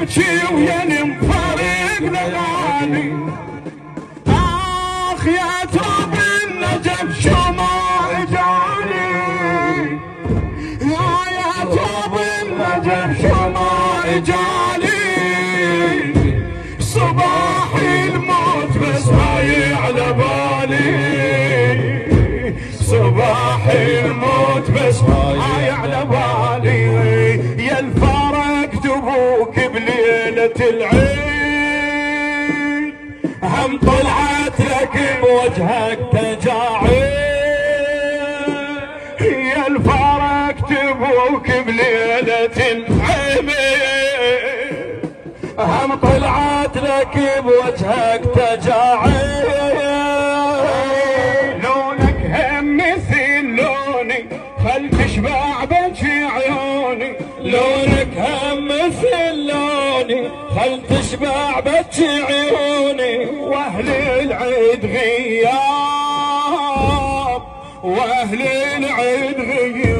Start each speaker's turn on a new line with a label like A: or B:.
A: نبكي وينفرق لغاني. اخ يا تراب النجف شو ما اجاني، يا تراب النجف شو ما اجاني. صباح الموت بس هاي على بالي، صباح الموت بس هاي على بالي. يا الفرقت ابوك بليلة العيد، هم طلعت لك بوجهك تجاعيد. يا الفرقت ابوك بليلة العيد، هم طلعت لك بوجهك تجاعيد. لونك هم مثل لوني خل تشبع بجي عيوني، لونك هم مثل لوني خل تشبع بجي عيوني. واهل العيد غياب، واهل العيد غياب.